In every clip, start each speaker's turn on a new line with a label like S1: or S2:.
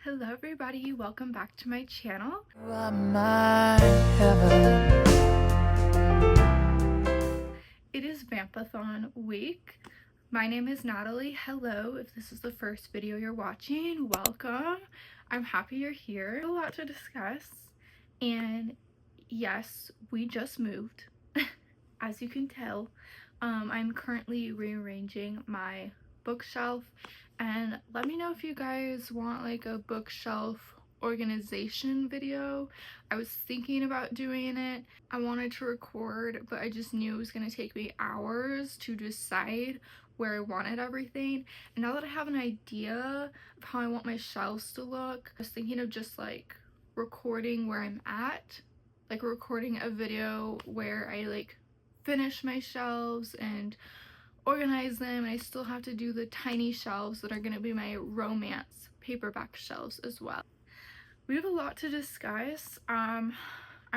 S1: Hello everybody, welcome back to my channel. It is VAMPathon week. My name is Natalie. Hello, if this is the first video you're watching, welcome. I'm happy you're here. A lot to discuss, and yes, we just moved. As you can tell, I'm currently rearranging my bookshelf, and let me know if you guys want like a bookshelf organization video. I was thinking about doing it. I wanted to record, but I just knew it was going to take me hours to decide where I wanted everything. And now that I have an idea of how I want my shelves to look, I was thinking of just like recording where I'm at, like recording a video where I like finish my shelves and organize them, and I still have to do the tiny shelves that are going to be my romance paperback shelves as well. We have a lot to discuss. I'm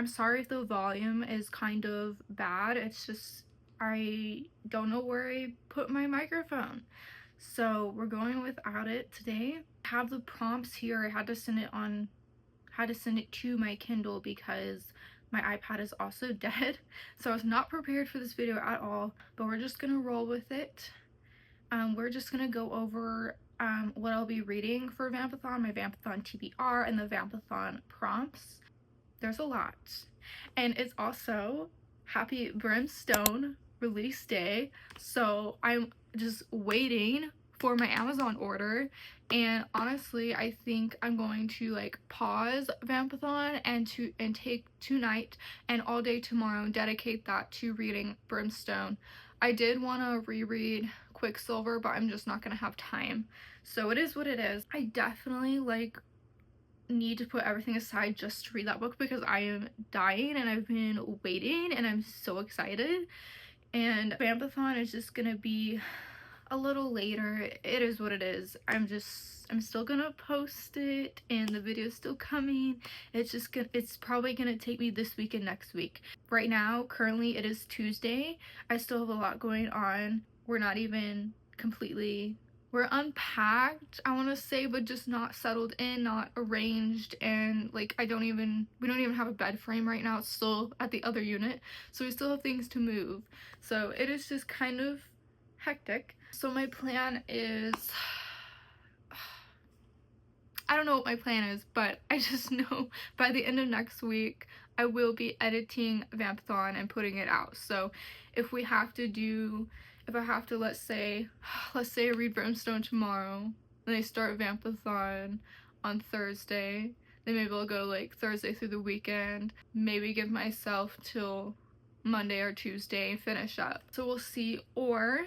S1: sorry if the volume is kind of bad. It's just I don't know where I put my microphone, so we're going without it today. I have the prompts here. I had to send it to my Kindle because my iPad is also dead, so I was not prepared for this video at all, but we're just gonna roll with it. We're just gonna go over what I'll be reading for VAMPathon, my VAMPathon TBR, and the VAMPathon prompts. There's a lot. And it's also Happy Brimstone release day, so I'm just waiting for my Amazon order. And honestly, I think I'm going to like pause VAMPathon and take tonight and all day tomorrow and dedicate that to reading Brimstone. I did want to reread Quicksilver, but I'm just not gonna have time, so it is what it is. I definitely like need to put everything aside just to read that book because I am dying and I've been waiting and I'm so excited. And VAMPathon is just gonna be a little later. It is what it is. I'm still gonna post it and the video's still coming. It's probably gonna take me this week and next week. Right now, currently it is Tuesday. I still have a lot going on. We're not even completely, we're unpacked, I want to say, but just not settled in, not arranged, and like we don't even have a bed frame right now. It's still at the other unit, so we still have things to move. So it is just kind of hectic. So my plan is, I don't know what my plan is, but I just know by the end of next week I will be editing VAMPathon and putting it out. So if I have to, let's say I read Brimstone tomorrow and I start VAMPathon on Thursday, then maybe I'll go like Thursday through the weekend, maybe give myself till Monday or Tuesday and finish up. So we'll see. Or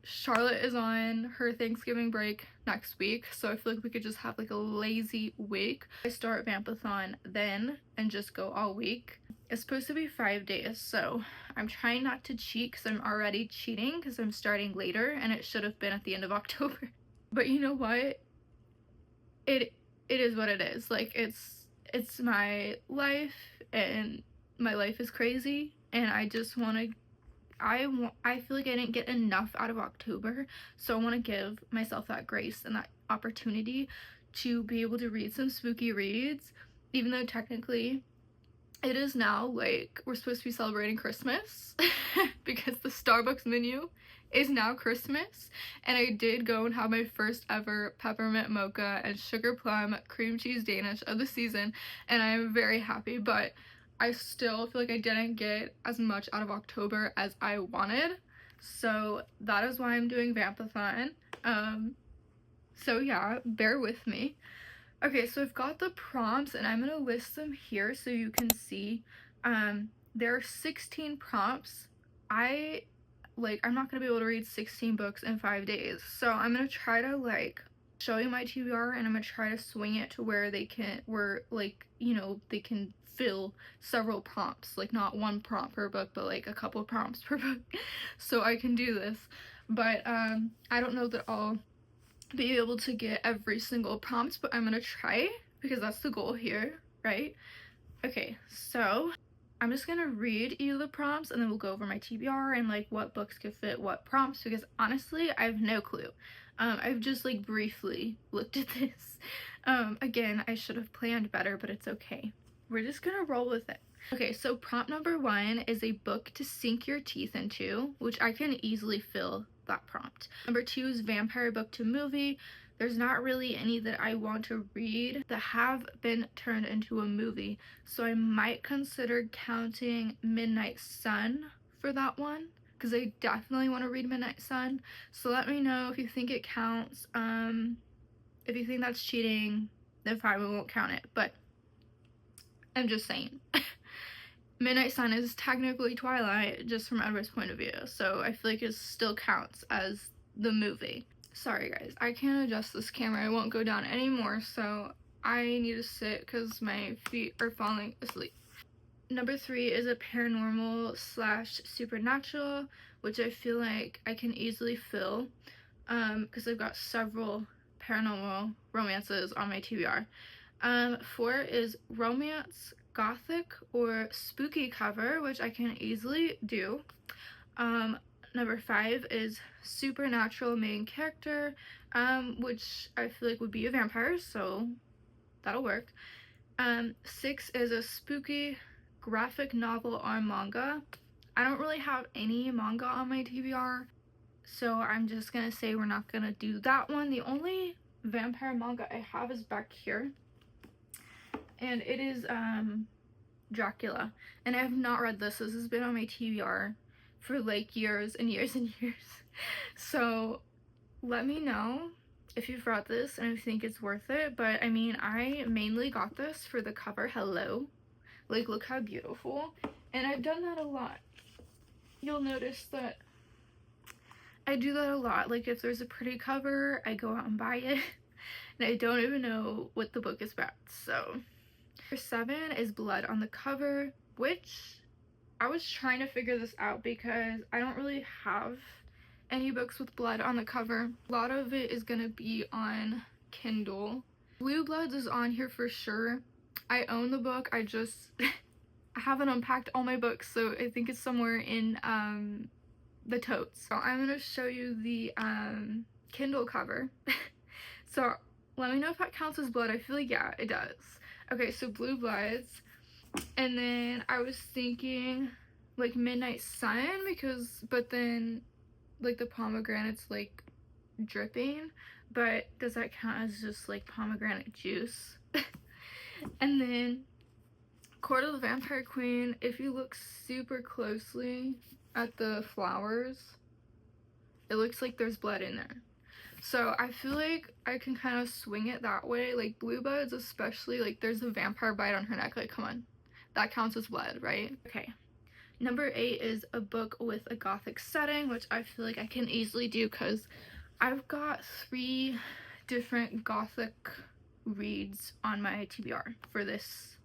S1: Charlotte is on her Thanksgiving break next week, so I feel like we could just have like a lazy week. I start VAMPathon then and just go all week. It's supposed to be 5 days, so I'm trying not to cheat because I'm already cheating because I'm starting later and it should have been at the end of October. But you know what? It is what it is. Like it's my life and my life is crazy, and I just want to I feel like I didn't get enough out of October, so I want to give myself that grace and that opportunity to be able to read some spooky reads, even though technically it is now like we're supposed to be celebrating Christmas because the Starbucks menu is now Christmas. And I did go and have my first ever peppermint mocha and sugar plum cream cheese Danish of the season, and I am very happy, but I still feel like I didn't get as much out of October as I wanted, so that is why I'm doing VAMPathon. So yeah, bear with me. Okay, so I've got the prompts and I'm gonna list them here so you can see. There are 16 prompts. I'm not gonna be able to read 16 books in 5 days, so I'm gonna try to like show you my TBR, and I'm gonna try to swing it to where they can fill several prompts, like not one prompt per book, but like a couple prompts per book, so I can do this. But I don't know that I'll be able to get every single prompt, but I'm gonna try because that's the goal here, right? Okay, so I'm just gonna read you the prompts and then we'll go over my TBR and like what books could fit what prompts, because honestly I have no clue. I've just like briefly looked at this. Again, I should have planned better, but it's okay. We're just gonna roll with it. Okay, so prompt number 1 is a book to sink your teeth into, which I can easily fill that prompt. Number 2 is vampire book to movie. There's not really any that I want to read that have been turned into a movie, so I might consider counting Midnight Sun for that one, because I definitely want to read Midnight Sun. So let me know if you think it counts. If you think that's cheating, then fine, we won't count it, but I'm just saying. Midnight Sun is technically Twilight, just from Edward's point of view, so I feel like it still counts as the movie. Sorry guys, I can't adjust this camera, it won't go down anymore, so I need to sit because my feet are falling asleep. Number 3 is a paranormal / supernatural, which I feel like I can easily fill, because I've got several paranormal romances on my TBR. 4 is romance, gothic, or spooky cover, which I can easily do. Number 5 is supernatural main character, which I feel like would be a vampire, so that'll work. 6 is a spooky graphic novel or manga. I don't really have any manga on my TBR, so I'm just gonna say we're not gonna do that one. The only vampire manga I have is back here, and it is Dracula, and I have not read this. This has been on my TBR for like years and years and years. So let me know if you've read this and if you think it's worth it. But I mean, I mainly got this for the cover. Hello, like, look how beautiful. And I've done that a lot. You'll notice that I do that a lot. Like, if there's a pretty cover, I go out and buy it, and I don't even know what the book is about. So number 7 is blood on the cover, which I was trying to figure this out because I don't really have any books with blood on the cover. A lot of it is gonna be on Kindle. Blue Bloods is on here for sure. I own the book, I just I haven't unpacked all my books, so I think it's somewhere in the totes. So I'm gonna show you the Kindle cover. So let me know if that counts as blood. I feel like, yeah, it does. Okay, so Blue Bloods. And then I was thinking like Midnight Sun, but then like the pomegranate's like dripping, but does that count as just like pomegranate juice? And then Court of the Vampire Queen, if you look super closely at the flowers, it looks like there's blood in there. So I feel like I can kind of swing it that way. Like Blue Bloods especially, like there's a vampire bite on her neck, like come on. That counts as blood, right? Okay. Number 8 is a book with a gothic setting, which I feel like I can easily do because I've got 3 different gothic reads on my TBR for this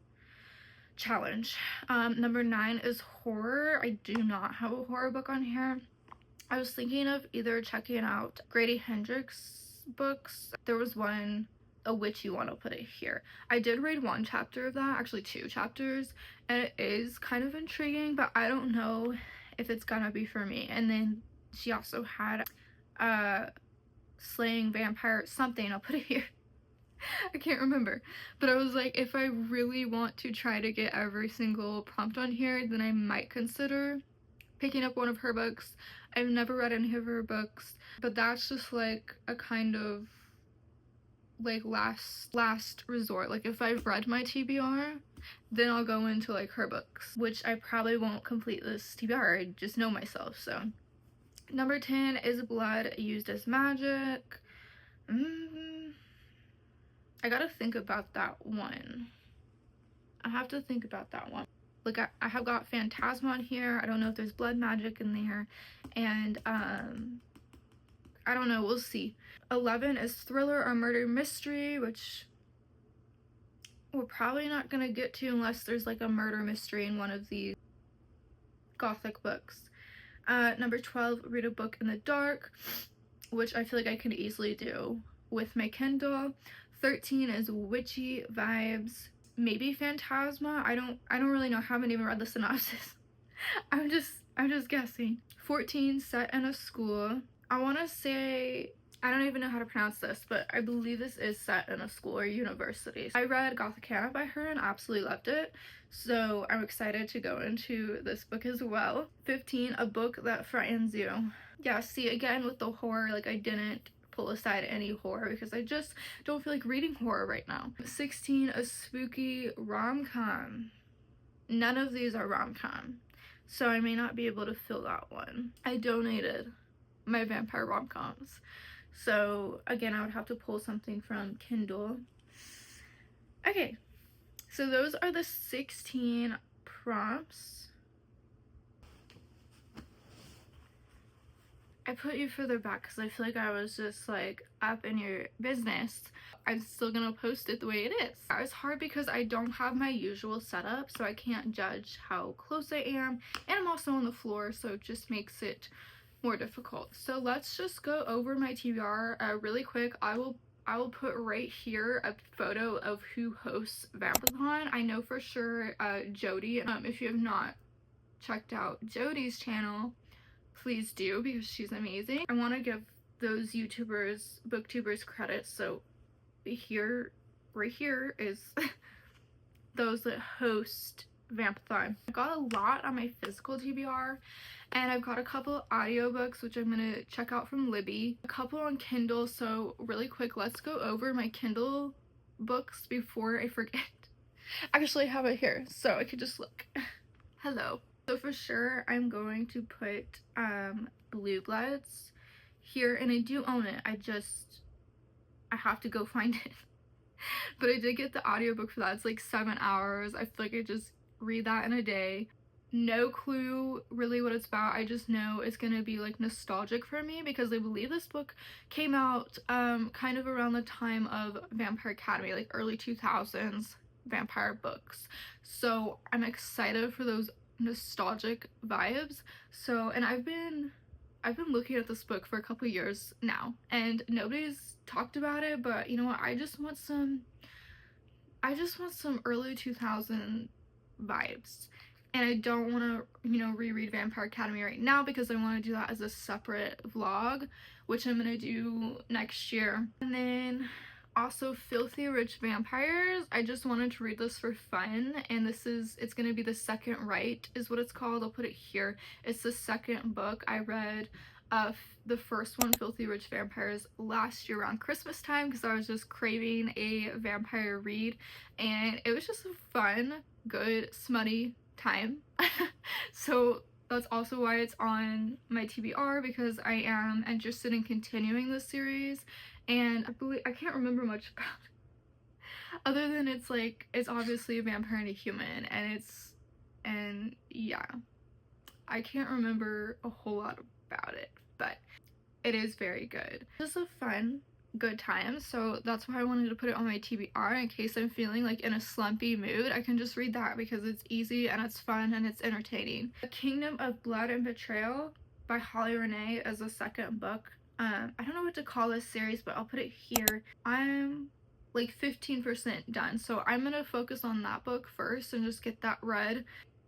S1: challenge. Number 9 is horror. I do not have a horror book on here. I was thinking of either checking out Grady Hendrix books. There was one, A Witchy One, I'll put it here. I did read 1 chapter of that, actually 2 chapters, and it is kind of intriguing, but I don't know if it's gonna be for me. And then she also had Slaying Vampire something, I'll put it here. I can't remember, but I was like, if I really want to try to get every single prompt on here, then I might consider picking up one of her books. I've never read any of her books, but that's just like a kind of like last resort. Like if I've read my TBR, then I'll go into like her books, which I probably won't complete this TBR. I just know myself. So number 10 is blood used as magic. I gotta think about that one. I have to think about that one. Like I have got Phantasma on here. I don't know if there's blood magic in there, and I don't know, we'll see. 11 is thriller or murder mystery, which we're probably not gonna get to unless there's like a murder mystery in one of these gothic books. Number 12, read a book in the dark, which I feel like I could easily do with my Kindle. 13 is witchy vibes, maybe Phantasma. I don't really know. I haven't even read the synopsis. I'm just guessing. 14, set in a school. I want to say I don't even know how to pronounce this, but I believe this is set in a school or university. I read Gothicana by her and absolutely loved it, so I'm excited to go into this book as well. 15, a book that frightens you. Yeah, see, again with the horror, like I didn't pull aside any horror because I just don't feel like reading horror right now. 16, a spooky rom-com. None of these are rom-com, so I may not be able to fill that one. I donated my vampire rom-coms, so again I would have to pull something from Kindle. Okay, so those are the 16 prompts. I put you further back because I feel like I was just like up in your business. I'm still gonna post it the way it is. It's hard because I don't have my usual setup, so I can't judge how close I am, and I'm also on the floor, so it just makes it more difficult. So let's just go over my TBR really quick. I will put right here a photo of who hosts VAMPathon. I know for sure Jody. If you have not checked out Jody's channel, please do, because she's amazing. I want to give those YouTubers, booktubers credit. So here, right here is those that host VAMPathon. I got a lot on my physical TBR, and I've got a couple audiobooks which I'm gonna check out from Libby, a couple on Kindle. So really quick, let's go over my Kindle books before I forget. Actually, I have it here so I could just look. Hello. So for sure I'm going to put Blue Bloods here, and I do own it. I have to go find it. But I did get the audiobook for that. It's like 7 hours. I feel like I just read that in a day. No clue really what it's about. I just know it's gonna be like nostalgic for me because I believe this book came out kind of around the time of Vampire Academy, like early 2000s vampire books. So I'm excited for those nostalgic vibes. So, and I've been looking at this book for a couple years now, and nobody's talked about it, but you know what, I just want some early 2000 vibes, and I don't want to, you know, reread Vampire Academy right now because I want to do that as a separate vlog, which I'm gonna do next year. And then also Filthy Rich Vampires. I just wanted to read this for fun, and it's gonna be the second right is what it's called. I'll put it here. It's the second book. I read the first one, Filthy Rich Vampires, last year around Christmas time because I was just craving a vampire read, and it was just a fun, good, smutty time. So that's also why it's on my TBR, because I am interested in continuing this series. And I can't remember much about it other than it's like, it's obviously a vampire and a human, and yeah, I can't remember a whole lot about it, but it is very good. Just a fun, good time, so that's why I wanted to put it on my TBR in case I'm feeling like in a slumpy mood. I can just read that because it's easy and it's fun and it's entertaining. The Kingdom of Blood and Betrayal by Holly Renee is a second book. I don't know what to call this series, but I'll put it here. I'm like 15% done, so I'm gonna focus on that book first and just get that read.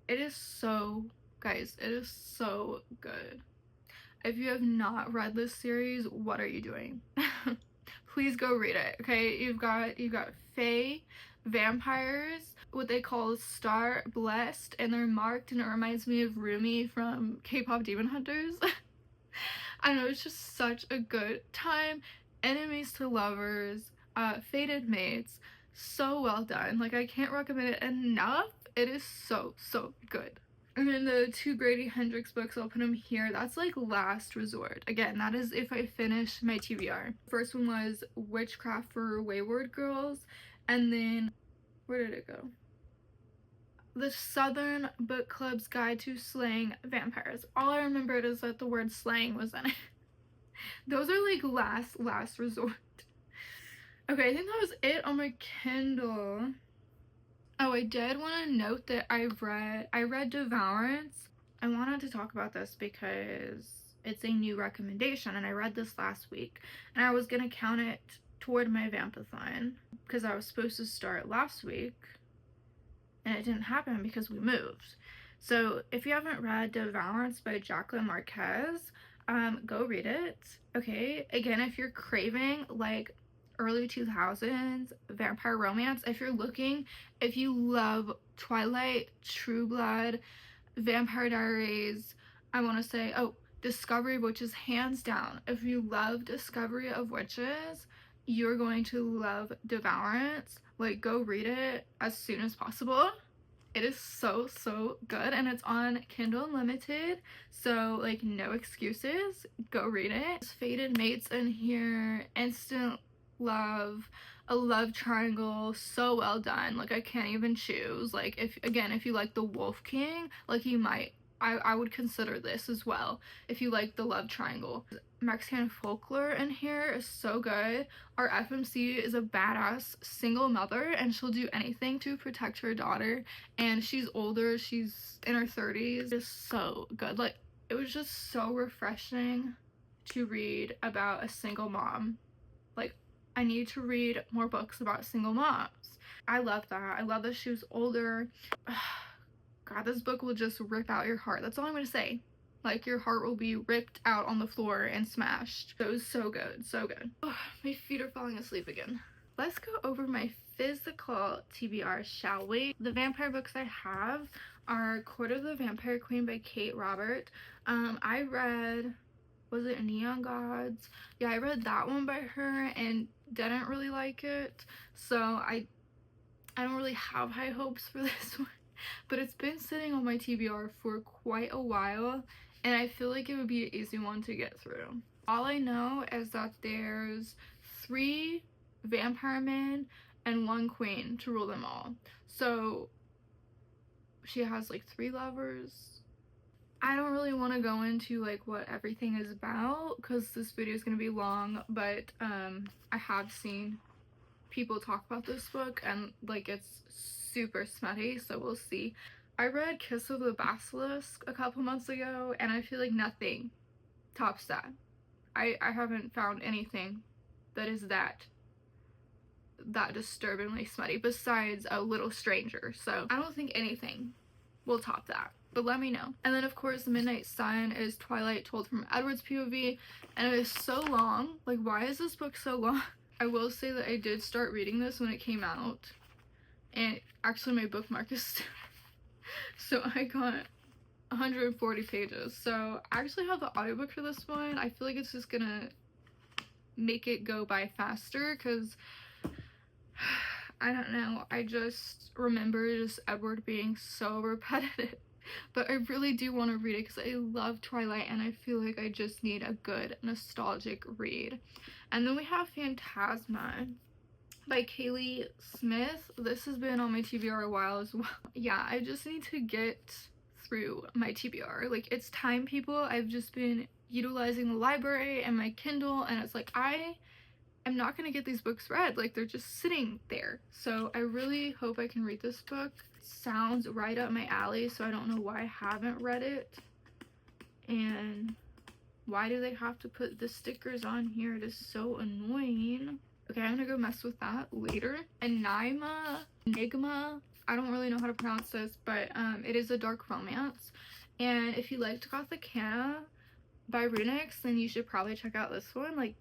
S1: It is so, guys, it is so good. If you have not read this series, what are you doing? Please go read it. Okay, you've got fae, vampires, what they call star blessed, and they're marked, and it reminds me of Rumi from K-pop Demon Hunters. I know, it's just such a good time. Enemies to lovers, fated mates, so well done. Like, I can't recommend it enough. It is so good. And then the two Grady Hendrix books, I'll put them here. That's like last resort. Again, that is if I finish my TBR. First one was Witchcraft for Wayward Girls, and then where did it go? The Southern Book Club's Guide to Slaying Vampires. All I remembered is that the word slaying was in it. Those are like last resort. Okay, I think that was it on my Kindle. Oh, I did want to note that I read Devourance. I wanted to talk about this because it's a new recommendation, and I read this last week, and I was gonna count it toward my VAMPathon because I was supposed to start last week, and it didn't happen because we moved. So if you haven't read Devourance by Jacqueline Marquez, Go read it. Okay, again, if you're craving like early 2000s vampire romance, if you love Twilight, True Blood, Vampire Diaries, I want to say, oh, Discovery of Witches, hands down. If you love Discovery of Witches, you're going to love Devourance. Like, go read it as soon as possible. It is so, so good, and it's on Kindle Unlimited, so like no excuses. Go read it. Fated Mates in here, instant love, a love triangle, so well done. Like, I can't even choose. Like, if you like the Wolf King, like, you might, I would consider this as well if you like the love triangle. Mexican folklore in here is so good. Our FMC is a badass single mother, and she'll do anything to protect her daughter, and she's older, she's in her 30s. It's so good. Like, it was just so refreshing to read about a single mom. Like, I need to read more books about single moms. I love that. I love that she was older. God, this book will just rip out your heart. That's all I'm gonna say. Like, your heart will be ripped out on the floor and smashed. It was so good, so good. Oh, my feet are falling asleep again. Let's go over my physical TBR, shall we? The vampire books I have are Court of the Vampire Queen by Kate Robert. I read, was it Neon Gods? Yeah, I read that one by her and didn't really like it. So I don't really have high hopes for this one. But it's been sitting on my TBR for quite a while, and I feel like it would be an easy one to get through. All I know is that there's 3 vampire men and 1 queen to rule them all. So she has like 3 lovers. I don't really want to go into like what everything is about because this video is going to be long, but I have seen people talk about this book and like it's super smutty, so we'll see. I read Kiss of the Basilisk a couple months ago, and I feel like nothing tops that. I haven't found anything that is that disturbingly smutty besides A Little Stranger, so I don't think anything will top that, but let me know. And then of course Midnight Sun is Twilight told from Edward's POV, and it is so long. Like, why is this book so long? I will say that I did start reading this when it came out, and actually my bookmark is so I got 140 pages. So I actually have the audiobook for this one. I feel like it's just gonna make it go by faster because I don't know, I just remember just Edward being so repetitive. But I really do want to read it because I love Twilight and I feel like I just need a good nostalgic read. And then we have Phantasma by Kaylee Smith. This has been on my TBR a while as well. Yeah, I just need to get through my TBR. Like, it's time, people. I've just been utilizing the library and my Kindle, and it's like I am not gonna get these books read. Like, they're just sitting there. So I really hope I can read this book. It sounds right up my alley, so I don't know why I haven't read it. And why do they have to put the stickers on here? It is so annoying. Okay, I'm gonna go mess with that later. Enigma, I don't really know how to pronounce this, but it is a dark romance. And if you liked Gothicana by Runix, then you should probably check out this one. Like,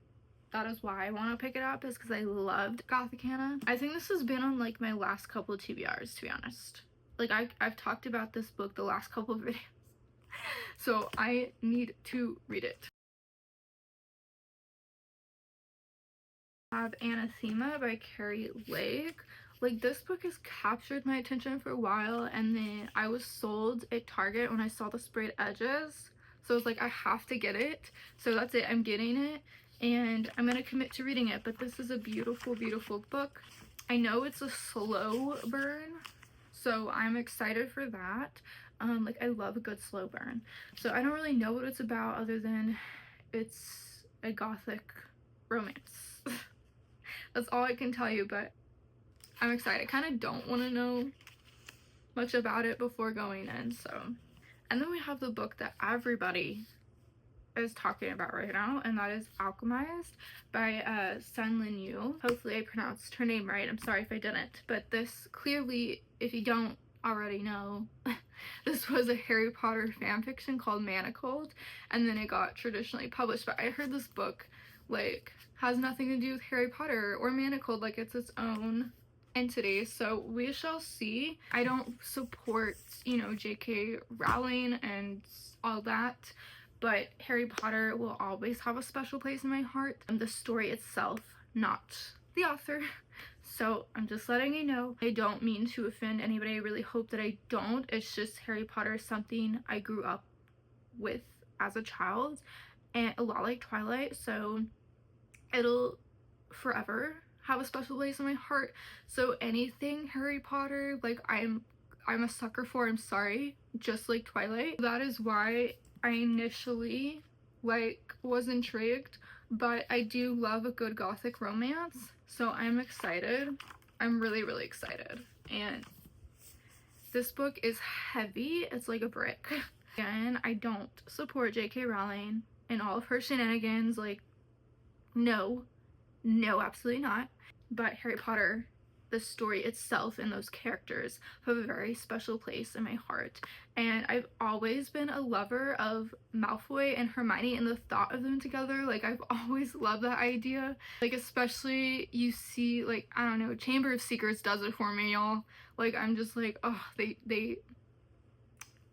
S1: that is why I want to pick it up, is because I loved Gothicana. I think this has been on like my last couple of TBRs, to be honest. Like, I've talked about this book the last couple of videos. So I need to read it. I have Anathema by Carrie Lake. Like, this book has captured my attention for a while, and then I was sold at Target when I saw the sprayed edges. So I was like, I have to get it. So that's it, I'm getting it, and I'm gonna commit to reading it. But this is a beautiful, beautiful book. I know it's a slow burn, so I'm excited for that. Like, I love a good slow burn. So I don't really know what it's about other than it's a gothic romance. That's all I can tell you, but I'm excited. I kind of don't want to know much about it before going in, so. And then we have the book that everybody is talking about right now, and that is Alchemized by Sun Lin Yu. Hopefully I pronounced her name right. I'm sorry if I didn't. But this, clearly, if you don't already know, This was a Harry Potter fanfiction called Manacled, and then it got traditionally published. But I heard this book, like, has nothing to do with Harry Potter or Manacled, like it's its own entity, so we shall see. I don't support, you know, JK Rowling and all that, but Harry Potter will always have a special place in my heart, and the story itself, not the author. So I'm just letting you know. I don't mean to offend anybody. I really hope that I don't. It's just Harry Potter is something I grew up with as a child, and a lot like Twilight, so it'll forever have a special place in my heart. So anything Harry Potter, like, I'm a sucker for. I'm sorry, just like Twilight. That is why I initially, like, was intrigued, but I do love a good gothic romance, so I'm excited. I'm really excited. And this book is heavy. It's like a brick. Again, I don't support JK Rowling and all of her shenanigans. Like, no, absolutely not. But Harry Potter, the story itself and those characters have a very special place in my heart. And I've always been a lover of Malfoy and Hermione and the thought of them together. Like, I've always loved that idea. Like, especially you see, like, I don't know, Chamber of Secrets does it for me, y'all. Like, I'm just like, oh,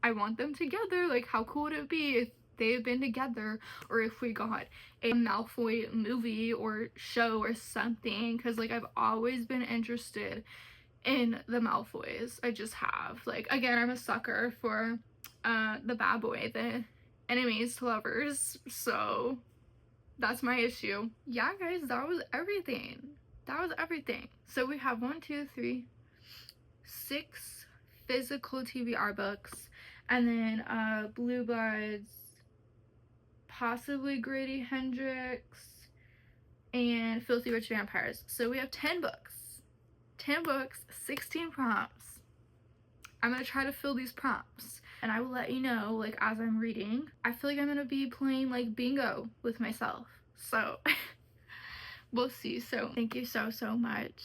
S1: I want them together. Like, how cool would it be if they had been together, or if we got a Malfoy movie or show or something? Because, like, I've always been interested in the Malfoys. I just have. Like, again, I'm a sucker for the bad boy, the enemies to lovers, so that's my issue. Yeah, guys, that was everything. So we have 6 physical TBR books, and then Blue Bloods, possibly Grady Hendrix, and Filthy Rich Vampires. So we have 10 books, 16 prompts. I'm gonna try to fill these prompts, and I will let you know, like, as I'm reading. I feel like I'm gonna be playing, like, bingo with myself, so we'll see. So thank you so much.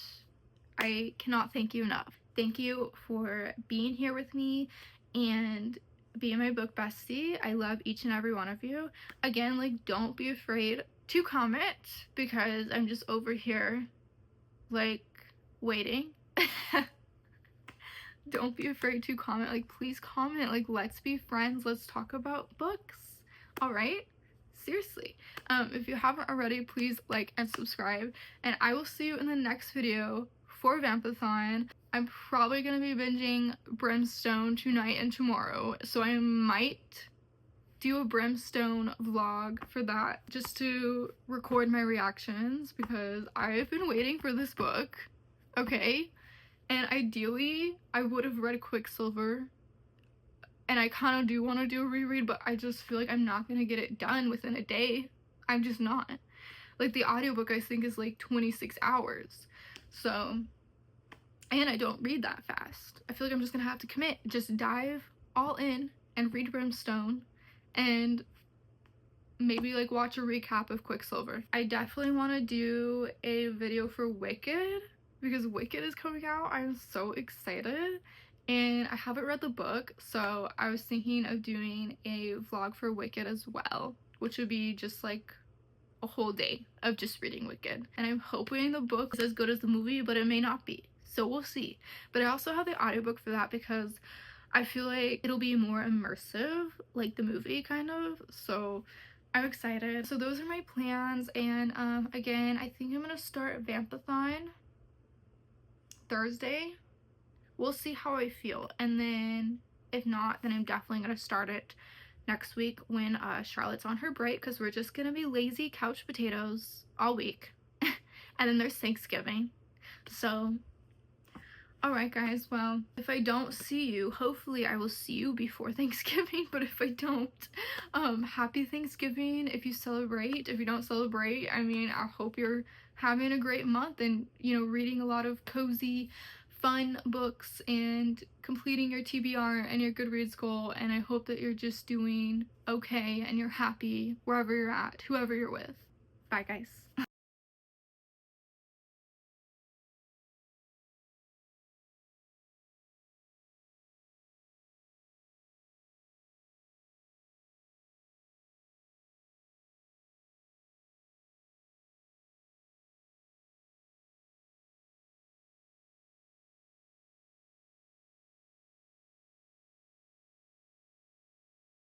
S1: I cannot thank you enough. Thank you for being here with me and being my book bestie. I love each and every one of you. Again, like, don't be afraid to comment, because I'm just over here, like, waiting. Don't be afraid to comment. Like, please comment. Like, let's be friends. Let's talk about books. All right? Seriously. If you haven't already, please like and subscribe, and I will see you in the next video for VAMPathon. I'm probably gonna be binging Brimstone tonight and tomorrow, so I might do a Brimstone vlog for that, just to record my reactions, because I've been waiting for this book, okay? And ideally, I would have read Quicksilver, and I kind of do want to do a reread, but I just feel like I'm not gonna get it done within a day. I'm just not. Like, the audiobook, I think, is like 26 hours, so, and I don't read that fast. I feel like I'm just gonna have to commit, just dive all in and read Brimstone, and maybe, like, watch a recap of Quicksilver. I definitely want to do a video for Wicked, because Wicked is coming out. I'm so excited, and I haven't read the book, so I was thinking of doing a vlog for Wicked as well, which would be just like a whole day of just reading Wicked. And I'm hoping the book is as good as the movie, but it may not be, so we'll see. But I also have the audiobook for that, because I feel like it'll be more immersive, like the movie, kind of, so I'm excited. So those are my plans, and again, I think I'm gonna start VAMPathon Thursday. We'll see how I feel, and then if not, then I'm definitely gonna start it next week when Charlotte's on her break, because we're just gonna be lazy couch potatoes all week. And then there's Thanksgiving. So alright guys, well, if I don't see you, hopefully I will see you before Thanksgiving, but if I don't, happy Thanksgiving if you celebrate. If you don't celebrate, I mean, I hope you're having a great month and, you know, reading a lot of cozy, fun books and completing your TBR and your Goodreads goal, and I hope that you're just doing okay and you're happy wherever you're at, whoever you're with. Bye guys.